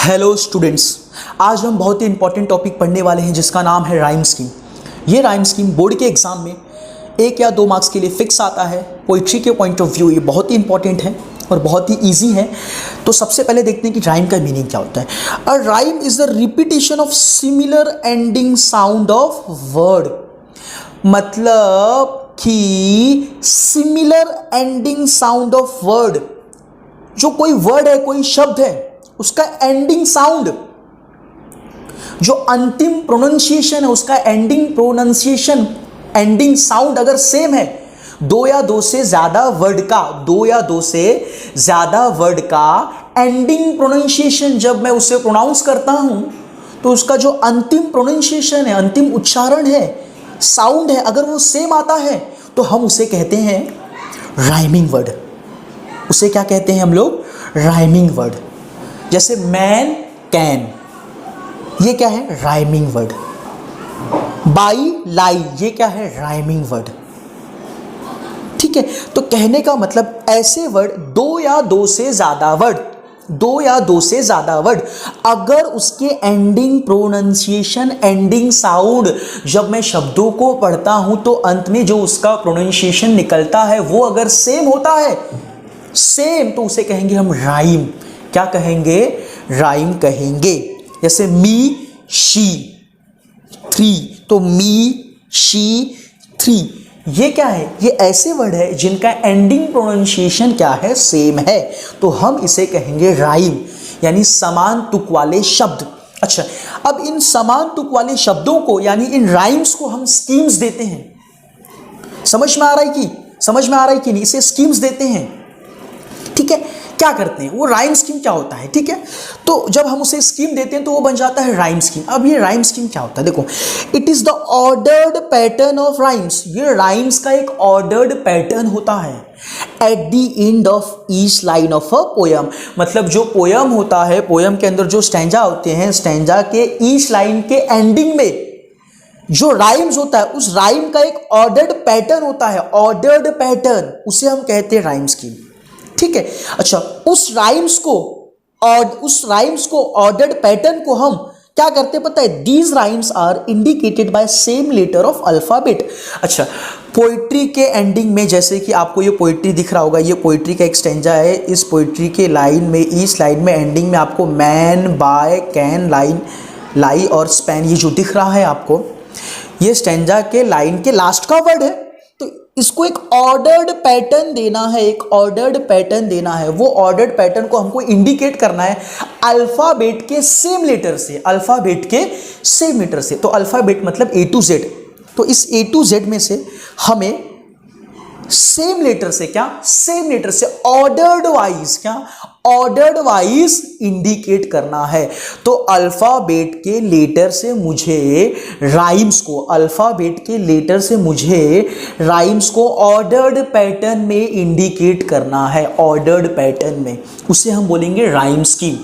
Hello students, आज हम बहुत ही इंपॉर्टेंट टॉपिक पढ़ने वाले हैं जिसका नाम है राइम स्कीम। ये राइम स्कीम बोर्ड के एग्जाम में 1 या 2 मार्क्स के लिए फिक्स आता है। पोइट्री के पॉइंट ऑफ व्यू ये बहुत ही इंपॉर्टेंट है और बहुत ही ईजी है। तो सबसे पहले देखते हैं कि राइम का मीनिंग क्या होता है। अ rhyme is the repetition of similar ending sound of word. मतलब कि similar ending sound of word, जो कोई वर्ड है, कोई शब्द है, उसका एंडिंग साउंड, जो अंतिम प्रोनाउंसिएशन है, उसका एंडिंग प्रोनाउंसिएशन, एंडिंग साउंड अगर सेम है, 2 या 2 से ज्यादा वर्ड का, 2 या 2 से ज्यादा वर्ड का एंडिंग प्रोनाउंसिएशन जब मैं उसे प्रोनाउंस करता हूं तो उसका जो अंतिम प्रोनाउंसिएशन है, अंतिम उच्चारण है, साउंड है, अगर वो सेम आता है तो हम उसे कहते हैं राइमिंग वर्ड। उसे क्या कहते हैं हम लोग? Rhyming word. जैसे मैन कैन, ये क्या है? Rhyming word. बाई लाई, ये क्या है? Rhyming word. ठीक है, तो कहने का मतलब ऐसे वर्ड 2 या 2 से ज्यादा वर्ड, 2 या 2 से ज्यादा वर्ड, अगर उसके एंडिंग प्रोनाउंसिएशन, एंडिंग साउंड, जब मैं शब्दों को पढ़ता हूं तो अंत में जो उसका प्रोनाउंसिएशन निकलता है वो अगर सेम होता है, सेम, तो उसे कहेंगे हम राइम। क्या कहेंगे? राइम कहेंगे। जैसे मी शी 3, तो मी शी 3, ये क्या है? ये ऐसे वर्ड है जिनका एंडिंग प्रोनाउंसिएशन क्या है? सेम है, तो हम इसे कहेंगे राइम, यानी समान तुक वाले शब्द। अच्छा, अब इन समान तुक वाले शब्दों को, यानी इन राइम्स को हम स्कीम्स देते हैं। समझ में आ रहा है कि नहीं? इसे स्कीम्स देते हैं। ठीक है, क्या करते हैं वो? राइम स्कीम क्या होता है? ठीक है, तो जब हम उसे स्कीम देते हैं तो वो बन जाता है राइम स्कीम। अब ये राइम स्कीम क्या होता है? देखो, it is the ordered pattern of rhymes. ये राइम्स का एक ऑर्डर्ड पैटर्न होता है at the end of each line of a poem. मतलब जो पोयम होता है, पोयम के अंदर जो स्टैंजा होते हैं, स्टैंजा के ईच लाइन के एंडिंग में जो राइम्स होता है, उस राइम का एक ऑर्डर्ड पैटर्न होता है। ऑर्डर्ड पैटर्न, उसे हम कहते हैं राइम स्कीम। ठीक है, अच्छा, उस राइम्स को ऑर्डर्ड पैटर्न को हम क्या करते हैं पता है? These rhymes are indicated by same letter of alphabet. अच्छा, पोइट्री के एंडिंग में, जैसे कि आपको ये पोइट्री दिख रहा होगा, ये पोइट्री का एक स्टैंजा है। इस पोइट्री के लाइन में, ईच लाइन में एंडिंग में आपको मैन, बाय, कैन, लाई और स्पैन, ये जो दिख रहा है आपको, ये स्टैंजा के लाइन के लास्ट का वर्ड है। इसको एक ऑर्डर्ड पैटर्न देना है, एक ऑर्डर्ड पैटर्न देना है। वो ऑर्डर्ड पैटर्न को हमको इंडिकेट करना है अल्फाबेट के सेम लेटर से, अल्फाबेट के सेम लेटर से। तो अल्फाबेट मतलब A to Z, तो इस A to Z में से हमें सेम लेटर से, क्या? सेम लेटर से ऑर्डर्ड वाइज, क्या? ऑर्डर्ड वाइज इंडिकेट करना है। तो अल्फाबेट के लेटर से मुझे राइम्स को, अल्फाबेट के लेटर से मुझे राइम्स को ऑर्डर्ड पैटर्न में इंडिकेट करना है, ऑर्डर्ड पैटर्न में। उसे हम बोलेंगे राइम स्कीम।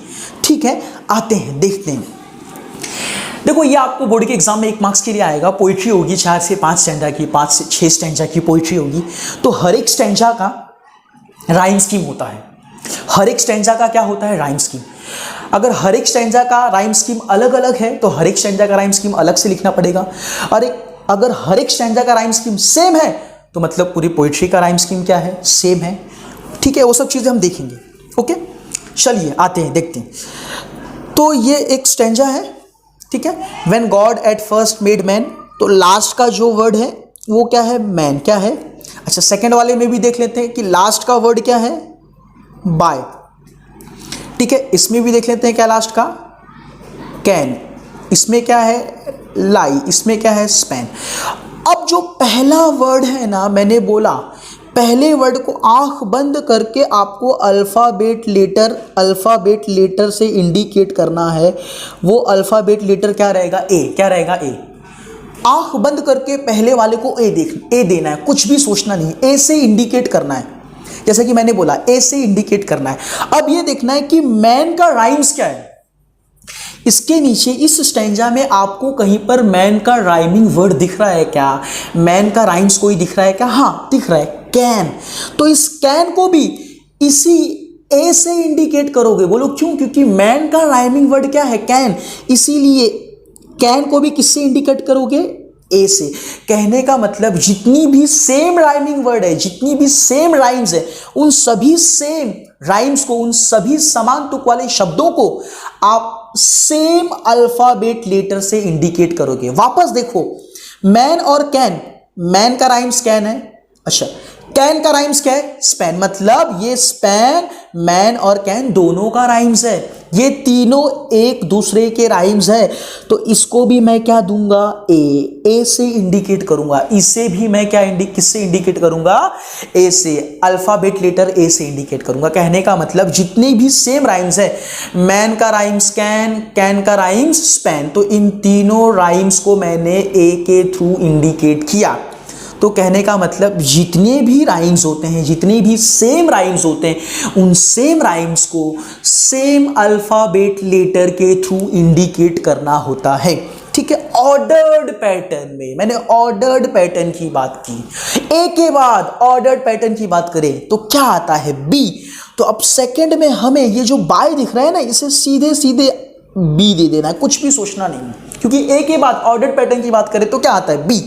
ठीक है, आते हैं, देखते हैं। देखो, ये आपको बोर्ड के एग्जाम में 1 मार्क्स के लिए आएगा। पोइट्री होगी 4 से 5 स्टैंजा की, 5 से 6 स्टैंजा की पोइट्री होगी। तो हर एक स्टैंजा का राइम स्कीम होता है। हर एक स्टैंजा का क्या होता है? Rhyme scheme. अगर हर एक स्टैंजा का राइम स्कीम अलग अलग है तो हर एक स्टैंजा का राइम स्कीम अलग से लिखना पड़ेगा। और अगर हर एक स्टैंजा का राइम स्कीम सेम है तो मतलब पूरी पोइट्री का राइम स्कीम क्या है? सेम है। ठीक है, वो सब चीजें हम देखेंगे। ओके, चलिए आते हैं, देखते हैं। तो ये एक स्टैंजा है। ठीक है, when God at first made man, तो लास्ट का जो वर्ड है वो क्या है? मैन। क्या है? अच्छा, सेकंड वाले में भी देख लेते हैं कि लास्ट का वर्ड क्या है? बाय। ठीक है, इसमें भी देख लेते हैं क्या लास्ट का? कैन। इसमें क्या है? लाई। इसमें क्या है? स्पैन। अब जो पहला वर्ड है ना, मैंने बोला पहले वर्ड को आंख बंद करके आपको अल्फाबेट लेटर से इंडिकेट करना है। वो अल्फाबेट लेटर क्या रहेगा? ए। क्या रहेगा? ए। आंख बंद करके पहले वाले को ए देना है, कुछ भी सोचना नहीं, ए से इंडिकेट करना है। जैसा कि मैंने बोला, ए से इंडिकेट करना है। अब ये देखना है कि मैन का राइम्स क्या है। इसके नीचे इस स्टैंजा में आपको कहीं पर मैन का राइमिंग वर्ड दिख रहा है क्या? मैन का राइम्स कोई दिख रहा है क्या? हाँ, दिख रहा है, कैन। तो इस कैन को भी इसी ए से इंडिकेट करोगे। बोलो क्यों? क्योंकि मैन का राइमिंग वर्ड क्या है? कैन, इसीलिए कैन को भी किससे इंडिकेट करोगे? ए से। कहने का मतलब जितनी भी सेम राइमिंग वर्ड है, जितनी भी सेम राइम्स है, उन सभी सेम राइम्स को, उन सभी समान तुक वाले शब्दों को आप सेम अल्फाबेट लेटर से इंडिकेट करोगे। वापस देखो, मैन और कैन, मैन का राइम्स कैन है, अच्छा कैन का राइम्स क्या है? स्पैन, मतलब ये स्पैन, मैन और कैन दोनों का राइम्स है, ये तीनों एक दूसरे के राइम्स है। तो इसको भी मैं क्या दूंगा? ए से इंडिकेट करूंगा। इसे भी मैं क्या किससे इंडिकेट करूंगा? ए से, अल्फाबेट लेटर ए से इंडिकेट करूंगा। कहने का मतलब जितने भी सेम राइम्स है, मैन का राइम्स कैन, कैन का राइम्स स्पैन, तो इन तीनों राइम्स को मैंने ए के थ्रू इंडिकेट किया। तो कहने का मतलब जितने भी राइम्स होते हैं, जितने भी सेम राइम्स होते हैं, उन सेम राइम्स को सेम अल्फाबेट लेटर के थ्रू इंडिकेट करना होता है। ठीक है, ऑर्डर्ड पैटर्न में, मैंने ऑर्डर्ड पैटर्न की बात की। ए के बाद ऑर्डर्ड पैटर्न की बात करें तो क्या आता है? बी। तो अब सेकंड में हमें ये जो बाय दिख रहा है ना, इसे सीधे सीधे बी दे देना है, कुछ भी सोचना नहीं, क्योंकि ए के बाद ऑर्डर्ड पैटर्न की बात करें तो क्या आता है? बी।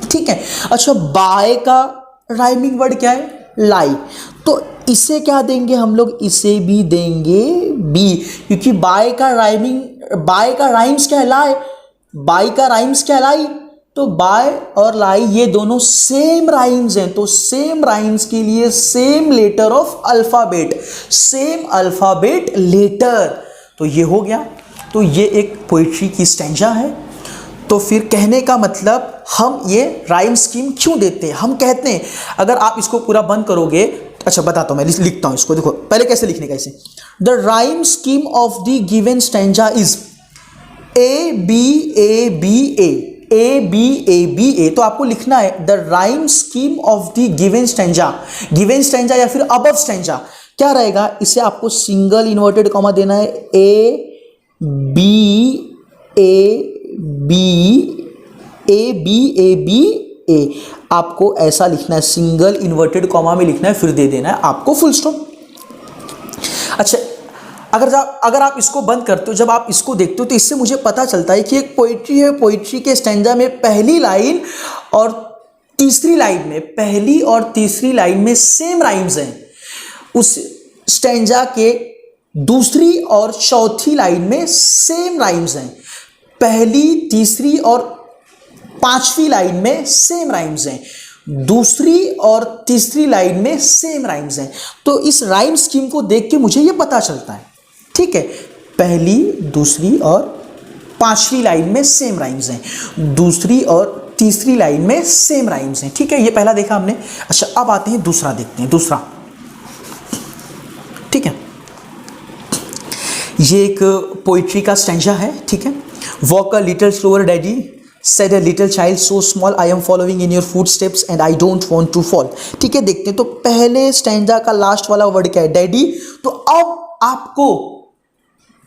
ठीक है, अच्छा बाय का राइमिंग वर्ड क्या है? लाई, तो इसे क्या देंगे हम लोग? इसे भी देंगे बी, क्योंकि बाय का राइम्स क्या है? लाई। बाय का राइम्स क्या है? लाई। तो बाय और लाई ये दोनों सेम राइम्स हैं, तो सेम राइम्स के लिए same letter of alphabet, same alphabet letter, तो ये हो गया। तो ये एक पोइट्री की स्टैंजा है। तो फिर कहने का मतलब हम ये राइम स्कीम क्यों देते हैं? हम कहते हैं अगर आप इसको पूरा बंद करोगे, अच्छा बताता हूं, मैं लिखता हूं इसको, देखो पहले कैसे लिखने का इसे। The rhyme scheme of the given stanza is A B A B A, A B A B A. तो आपको लिखना है the rhyme scheme of the given stanza, given stanza या फिर अबव स्टैंजा क्या रहेगा? इसे आपको सिंगल इन्वर्टेड कॉमा देना है, A B A B A B A B A, आपको ऐसा लिखना है, सिंगल इन्वर्टेड कॉमा में लिखना है, फिर दे देना है आपको फुल स्टॉप। अच्छा, अगर आप इसको बंद करते हो, जब आप इसको देखते हो तो इससे मुझे पता चलता है कि एक पोइट्री है, पोइट्री के स्टैंजा में पहली लाइन और तीसरी लाइन में, पहली और तीसरी लाइन में सेम राइम्स हैं, उस स्टैंजा के दूसरी और चौथी लाइन में सेम राइम्स हैं, पहली, तीसरी और पांचवी लाइन में सेम राइम्स हैं, दूसरी और तीसरी लाइन में सेम राइम्स हैं। तो इस राइम स्कीम को देख के मुझे ये पता चलता है। ठीक है, पहली, दूसरी और पांचवी लाइन में सेम राइम्स हैं, दूसरी और तीसरी लाइन में सेम राइम्स हैं। ठीक है, ये पहला देखा हमने। अच्छा, अब आते हैं दूसरा, देखते हैं दूसरा। ठीक है, ये एक पोइट्री का स्टैंजा है। ठीक है, walk a little slower daddy, said a little child so small I am following in your footsteps and I don't want to fall। ठीक है, देखते हैं। तो पहले स्टैंजा का लास्ट वाला वर्ड क्या है? डैडी। तो अब आपको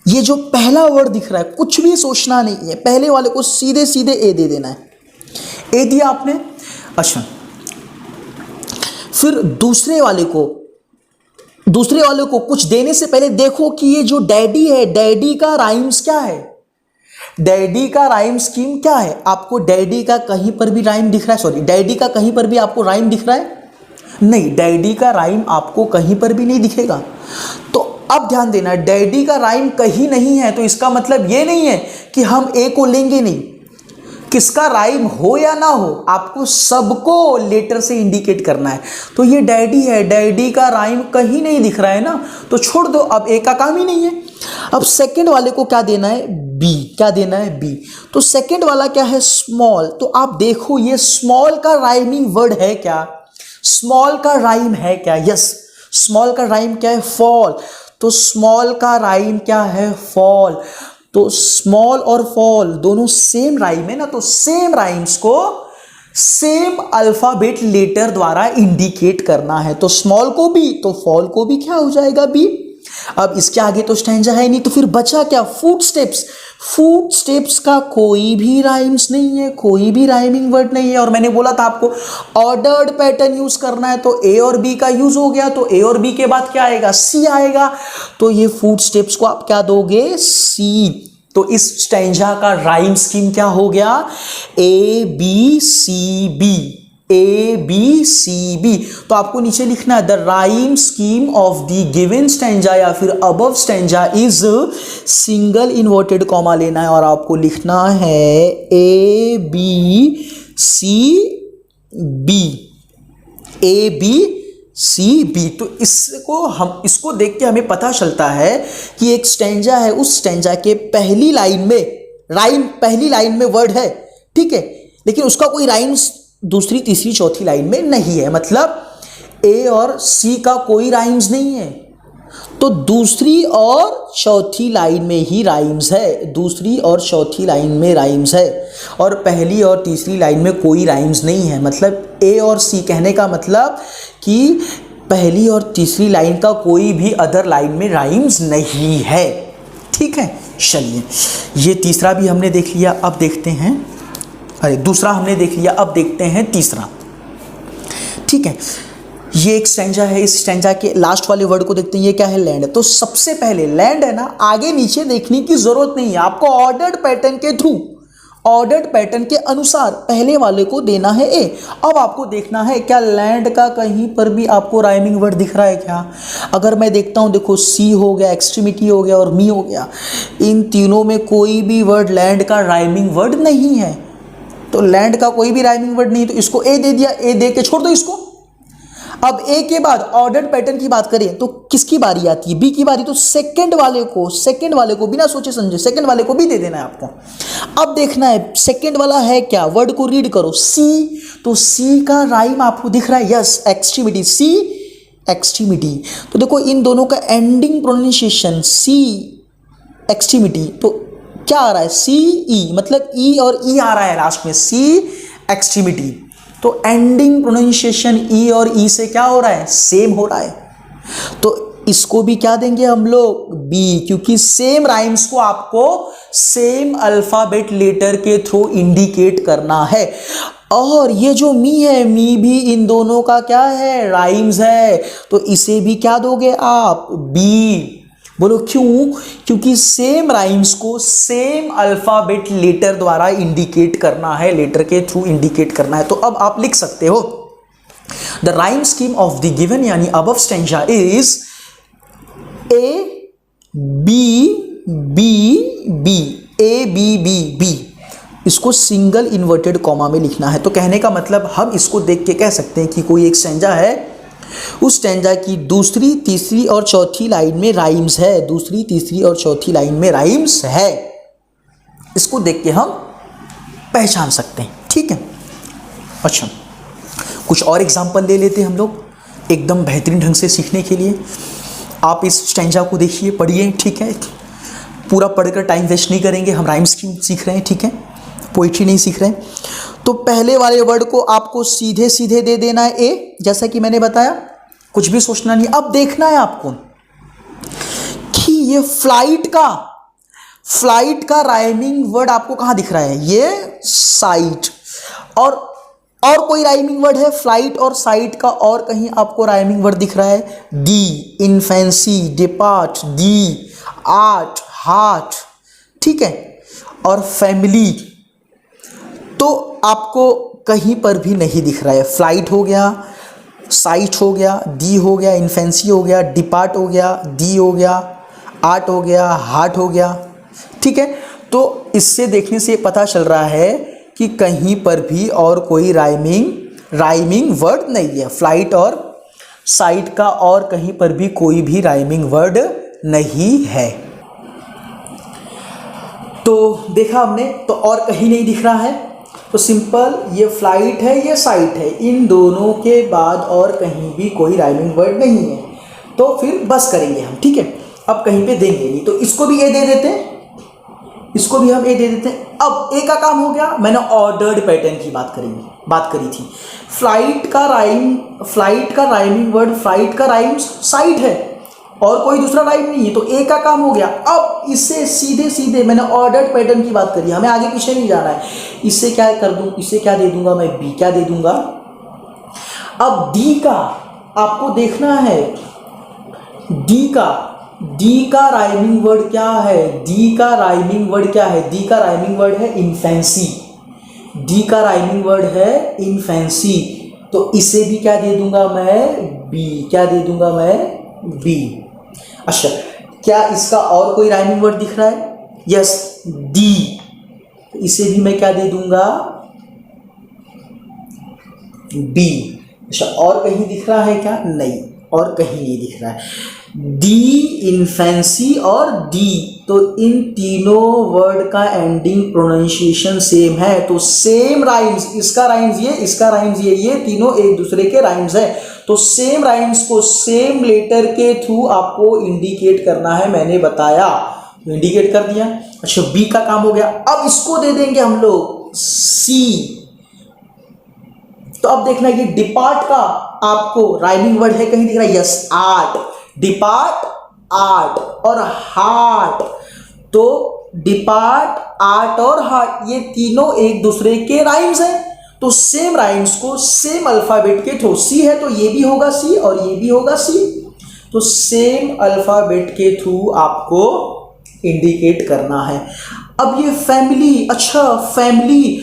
ये जो पहला वर्ड दिख रहा है, कुछ भी सोचना नहीं है, पहले वाले को सीधे सीधे ए दे देना है। ए दिया आपने। अच्छा, फिर दूसरे वाले को कुछ देने से पहले देखो कि ये जो डैडी है, डैडी का राइम्स क्या है? डैडी का राइम स्कीम क्या है? आपको डैडी का कहीं पर भी राइम दिख रहा है? सॉरी, डैडी का कहीं पर भी आपको राइम दिख रहा है? नहीं, डैडी का राइम आपको कहीं पर भी नहीं दिखेगा। तो अब ध्यान देना, डैडी का राइम कहीं नहीं है, तो इसका मतलब ये नहीं है कि हम ए को लेंगे नहीं। किसका राइम हो या ना हो, आपको सबको लेटर से इंडिकेट करना है। तो ये डैडी है, डैडी का राइम कहीं नहीं दिख रहा है ना, तो छोड़ दो, अब ए का काम ही नहीं है। अब सेकंड वाले को क्या देना है? बी। क्या देना है? बी। तो सेकंड वाला क्या है? स्मॉल। तो आप देखो ये स्मॉल का राइमिंग वर्ड है क्या? स्मॉल का राइम है क्या? यस, स्मॉल का राइम क्या है? फॉल। तो स्मॉल का राइम क्या है? फॉल। तो स्मॉल और फॉल दोनों सेम राइम है ना, तो सेम राइम्स को सेम अल्फाबेट लेटर द्वारा इंडिकेट करना है। तो स्मॉल को बी, तो फॉल को भी क्या हो जाएगा? बी। अब इसके आगे तो स्टैंजा है नहीं, तो फिर बचा क्या? फुटस्टेप्स। फुटस्टेप्स का कोई भी राइम्स नहीं है, कोई भी राइमिंग वर्ड नहीं है। और मैंने बोला था आपको ऑर्डर्ड पैटर्न यूज करना है, तो ए और बी का यूज हो गया, तो ए और बी के बाद क्या आएगा? सी आएगा। तो ये फुटस्टेप्स को आप क्या दोगे? सी। तो इस स्टैंजा का राइम स्कीम क्या हो गया? A B C B, A B C B. तो आपको नीचे लिखना है the rhyme scheme of the given stanza या फिर above stanza is single inverted comma लेना है और आपको लिखना है A B C B, A B C B. तो इसको देख के हमें पता चलता है कि एक स्टैंजा है, उस स्टैंजा के पहली लाइन में राइम, पहली लाइन में वर्ड है, ठीक है, लेकिन उसका कोई राइम्स दूसरी तीसरी चौथी लाइन में नहीं है। मतलब ए और सी का कोई राइम्स नहीं है, तो दूसरी और चौथी लाइन में ही राइम्स है, दूसरी और चौथी लाइन में राइम्स है, और पहली और तीसरी लाइन में कोई राइम्स नहीं है। मतलब ए और सी कहने का मतलब कि पहली और तीसरी लाइन का कोई भी अदर लाइन में राइम्स नहीं है, ठीक है। चलिए, ये तीसरा भी हमने देख लिया, अब देखते हैं, अरे दूसरा हमने देख लिया, अब देखते हैं तीसरा, ठीक है। ये एक स्टैंजा है, इस स्टैंजा के लास्ट वाले वर्ड को देखते हैं, ये क्या है? लैंड। तो सबसे पहले लैंड है ना, आगे नीचे देखने की जरूरत नहीं है, आपको ऑर्डर्ड पैटर्न के थ्रू, ऑर्डर्ड पैटर्न के अनुसार पहले वाले को देना है ए। अब आपको देखना है क्या लैंड का कहीं पर भी आपको राइमिंग वर्ड दिख रहा है क्या? अगर मैं देखता हूं, देखो सी हो गया, एक्सट्रीमिटी हो गया और मी हो गया, इन तीनों में कोई भी वर्ड लैंड का राइमिंग वर्ड नहीं है। तो लैंड का कोई भी राइमिंग वर्ड नहीं, तो इसको ए दे दिया, ए दे के छोड़ दो इसको। अब ए के बाद ऑर्डर्ड पैटर्न की बात करें तो किसकी बारी आती है? बी की बारी। तो सेकंड वाले को बिना सोचे समझे सेकंड वाले को भी दे देना है आपको। अब देखना है सेकंड वाला है क्या, वर्ड को रीड करो, सी। तो सी का राइम आपको दिख रहा है, यस, एक्सट्रीमिटी, सी एक्सट्रीमिटी। तो देखो इन दोनों का एंडिंग प्रोनाउंसिएशन सी एक्सट्रीमिटी, तो क्या आ रहा है? सी ई, मतलब ई और ई आ रहा है लास्ट में, सी एक्सट्रीमिटी। तो एंडिंग प्रोनाउंसिएशन ई और ई से क्या हो रहा है? सेम हो रहा है। तो इसको भी क्या देंगे हम लोग? बी, क्योंकि सेम राइम्स को आपको सेम अल्फाबेट लेटर के थ्रू इंडिकेट करना है। और ये जो मी है, मी भी इन दोनों का क्या है? राइम्स है। तो इसे भी क्या दोगे आप? बी। बोलो क्यों? क्योंकि सेम राइम्स को सेम अल्फाबेट लेटर द्वारा इंडिकेट करना है, लेटर के थ्रू इंडिकेट करना है। तो अब आप लिख सकते हो the rhyme scheme of the given यानी above stanza is A B B B, A B B B. इसको सिंगल इन्वर्टेड कॉमा में लिखना है। तो कहने का मतलब हम इसको देख के कह सकते हैं कि कोई एक स्टैंजा है, उस स्टैंजा की दूसरी, तीसरी और चौथी लाइन में राइम्स है, दूसरी, तीसरी और चौथी लाइन में राइम्स है। इसको देख के हम पहचान सकते हैं, ठीक है। अच्छा, कुछ और एग्जांपल ले लेते हैं हम लोग एकदम बेहतरीन ढंग से सीखने के लिए। आप इस स्टैंजा को देखिए, पढ़िए, ठीक है। पूरा पढ़कर टाइम वेस्ट नहीं करेंगे, हम राइम्स की सीख रहे हैं, ठीक है, पोइट्री नहीं सीख रहे हैं। तो पहले वाले वर्ड को आपको सीधे सीधे दे देना है ए, जैसा कि मैंने बताया, कुछ भी सोचना नहीं। अब देखना है आपको कि ये फ्लाइट का राइमिंग वर्ड आपको कहां दिख रहा है? ये साइट। और कोई राइमिंग वर्ड है फ्लाइट और साइट का? और कहीं आपको राइमिंग वर्ड दिख रहा है? दी, इन्फेंसी, डिपार्ट, दी, आर्ट, हार्ट, ठीक है, और फैमिली। तो आपको कहीं पर भी नहीं दिख रहा है। फ्लाइट हो गया, साइट हो गया, दी हो गया, इन्फेंसी हो गया, डिपार्ट हो गया, दी हो गया, आर्ट हो गया, हार्ट हो गया, ठीक है। तो इससे देखने से पता चल रहा है कि कहीं पर भी और कोई राइमिंग वर्ड नहीं है। फ्लाइट और साइट का और कहीं पर भी कोई भी राइमिंग वर्ड नहीं है। तो देखा हमने, तो और कहीं नहीं दिख रहा है। तो सिंपल, ये फ्लाइट है, ये साइट है, इन दोनों के बाद और कहीं भी कोई राइमिंग वर्ड नहीं है। तो फिर बस करेंगे हम, ठीक है। अब कहीं पे देंगे नहीं, तो इसको भी ए दे देते हैं, इसको भी हम ए दे देते हैं। अब ए का काम हो गया। मैंने ऑर्डर्ड पैटर्न की बात करी थी। फ्लाइट का राइमिंग वर्ड, फ्लाइट का राइम साइट है, और कोई दूसरा राइम नहीं है, तो ए का काम हो गया। अब इससे सीधे सीधे मैंने ऑर्डर्ड पैटर्न की बात करी, हमें आगे पीछे नहीं जाना है। इससे क्या कर दूं, इससे क्या दे दूंगा मैं, बी क्या दे दूंगा। अब डी का आपको देखना है, डी का राइमिंग वर्ड क्या है, डी का राइमिंग वर्ड क्या है, डी का राइमिंग वर्ड है इनफेंसी, डी का राइमिंग वर्ड है इनफेंसी। तो इसे भी क्या दे दूंगा मैं, बी, क्या दे दूंगा मैं, बी। अच्छा, क्या इसका और कोई राइमिंग वर्ड दिख रहा है, यस, डी, तो इसे भी मैं क्या दे दूंगा, बी। अच्छा, और कहीं दिख रहा है क्या, नहीं, और कहीं नहीं दिख रहा है। डी, इन्फेंसी और डी, तो इन तीनों वर्ड का एंडिंग प्रोनाउंसिएशन सेम है, तो सेम राइम्स, इसका राइम्स ये, इसका राइम्स ये तीनों एक दूसरे के राइम्स है। तो सेम राइम्स को सेम लेटर के थ्रू आपको इंडिकेट करना है, मैंने बताया, इंडिकेट कर दिया। अच्छा, बी का काम हो गया। अब इसको दे देंगे हम लोग सी। तो अब देखना ये डिपार्ट का आपको राइमिंग वर्ड है, कहीं दिख रहा है, यस, आर्ट, डिपार्ट, आर्ट और हार्ट। तो डिपार्ट, आर्ट और हार्ट, ये तीनों एक दूसरे के राइम्स हैं, तो सेम राइम्स को सेम अल्फाबेट के थ्रू, सी है तो ये भी होगा सी और ये भी होगा सी, तो सेम अल्फाबेट के थ्रू आपको इंडिकेट करना है। अब ये फैमिली, अच्छा फैमिली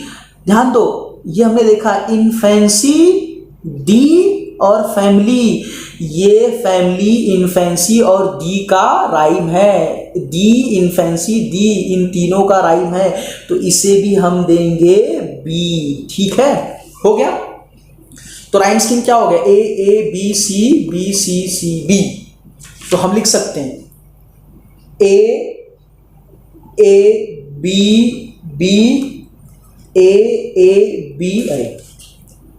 ध्यान दो, ये हमने देखा इन्फेंसी, डी और फैमिली, ये फैमिली, इन्फेंसी और डी का राइम है, डी, इन्फेंसी, डी, इन तीनों का राइम है, तो इसे भी हम देंगे बी। ठीक है, हो गया। तो राइम स्कीम क्या हो गया, A B C C B. तो हम लिख सकते हैं A B B, A B,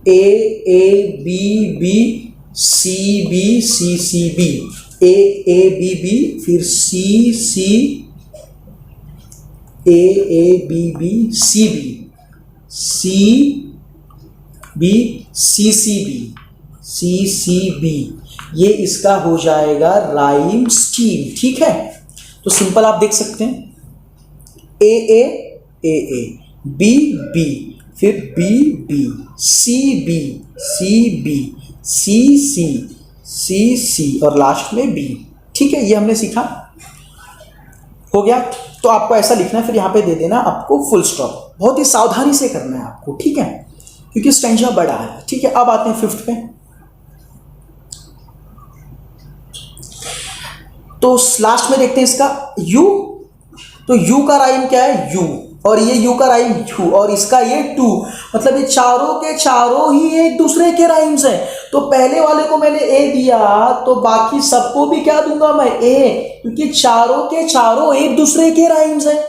A B B, C C B, A B B, फिर C, A B B, C B, C B, ये इसका हो जाएगा राइम स्कीम। ठीक है, तो सिंपल आप देख सकते हैं, ए बी बी, फिर बी, सी सी और लास्ट में बी। ठीक है, ये हमने सीखा, हो गया। तो आपको ऐसा लिखना है, फिर यहाँ पे दे देना आपको फुल स्टॉप, बहुत ही सावधानी से करना है आपको, ठीक है, क्योंकि स्टैंजा बड़ा है। ठीक है, अब आते हैं फिफ्थ पे। तो लास्ट में देखते हैं इसका यू। तो यू का राइम क्या है, यू, और ये यू का राइम यू, और इसका ये टू, मतलब ये चारों के चारों ही एक दूसरे के राइम्स हैं। तो पहले वाले को मैंने ए दिया, तो बाकी सबको भी क्या दूंगा मैं, ए, क्योंकि चारों के चारों एक दूसरे के राइम्स हैं।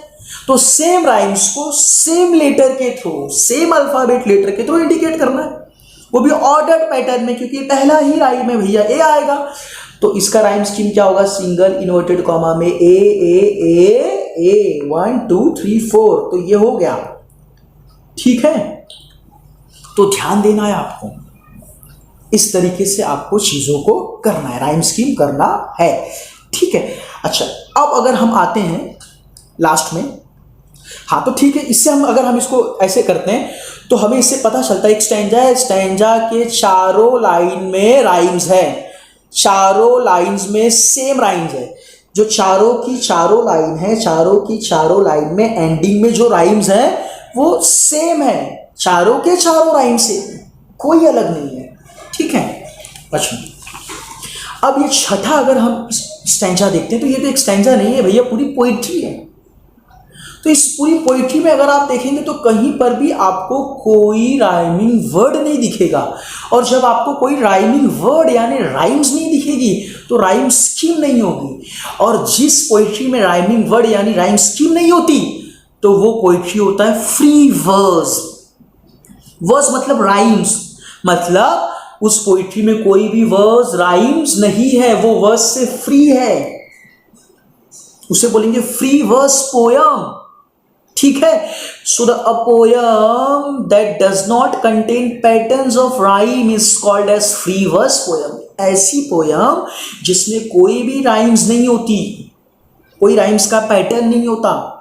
तो सेम राइम्स को सेम लेटर के थ्रू, सेम अल्फाबेट लेटर के थ्रू इंडिकेट करना है, वो भी ऑर्डर्ड पैटर्न में, क्योंकि पहला ही राइम है भैया, ए आएगा। तो इसका राइम स्कीम क्या होगा, सिंगल इन्वर्टेड कॉमा में ए 1 2 3 4, तो ये हो गया। ठीक है, तो ध्यान देना है आपको, इस तरीके से आपको चीजों को करना है, राइम स्कीम करना है। ठीक है, अच्छा, अब अगर हम आते हैं लास्ट में, हाँ तो ठीक है, इससे हम अगर हम इसको ऐसे करते हैं तो हमें इससे पता चलता है एक स्टैंजा है, स्टैंजा के चारों लाइन में राइम्स है, चारों लाइंस में सेम राइम्स है। जो चारों की चारों लाइन है, चारों की चारों लाइन में एंडिंग में जो राइम्स है वो सेम है, चारों के चारों राइम से, कोई अलग नहीं है। ठीक है, अच्छा, अब ये छठा अगर हम स्टैंजा देखते हैं तो ये तो एक स्टैंजा नहीं है भैया, पूरी पोइट्री है। तो इस पूरी पोइट्री में अगर आप देखेंगे तो कहीं पर भी आपको कोई राइमिंग वर्ड नहीं दिखेगा, और जब आपको कोई राइमिंग वर्ड यानी राइम्स नहीं दिखेगी तो राइम स्कीम नहीं होगी, और जिस पोइट्री में राइमिंग वर्ड यानी राइम स्कीम नहीं होती तो वो पोइट्री होता है फ्री वर्स। वर्स मतलब राइम्स, मतलब उस पोइट्री में कोई भी वर्स राइम्स नहीं है, वो वर्स से फ्री है, उसे बोलेंगे फ्री वर्स पोयम। ठीक है, so the a poem that does not contain patterns of rhyme is called as free verse poem. ऐसी पोयम जिसमें कोई भी राइम्स नहीं होती, कोई राइम्स का पैटर्न नहीं होता,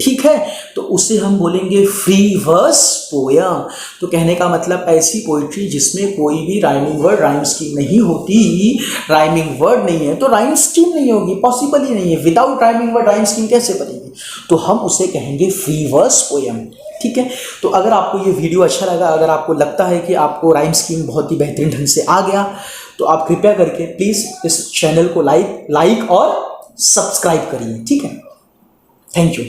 ठीक है, तो उसे हम बोलेंगे फ्री वर्स पोयम। तो कहने का मतलब ऐसी पोइट्री जिसमें कोई भी राइमिंग वर्ड राइम स्कीम नहीं होती, राइमिंग वर्ड नहीं है तो राइम स्कीम नहीं होगी, पॉसिबल ही नहीं है, without rhyming word rhyme scheme कैसे बनेगी, तो हम उसे कहेंगे फ्री वर्स पोयम, ठीक है। तो अगर आपको ये वीडियो अच्छा लगा, अगर आपको लगता है कि आपको राइम स्कीम बहुत ही बेहतरीन ढंग से आ गया, तो आप कृपया करके प्लीज़ इस चैनल को लाइक और सब्सक्राइब करिए, ठीक है। Thank you.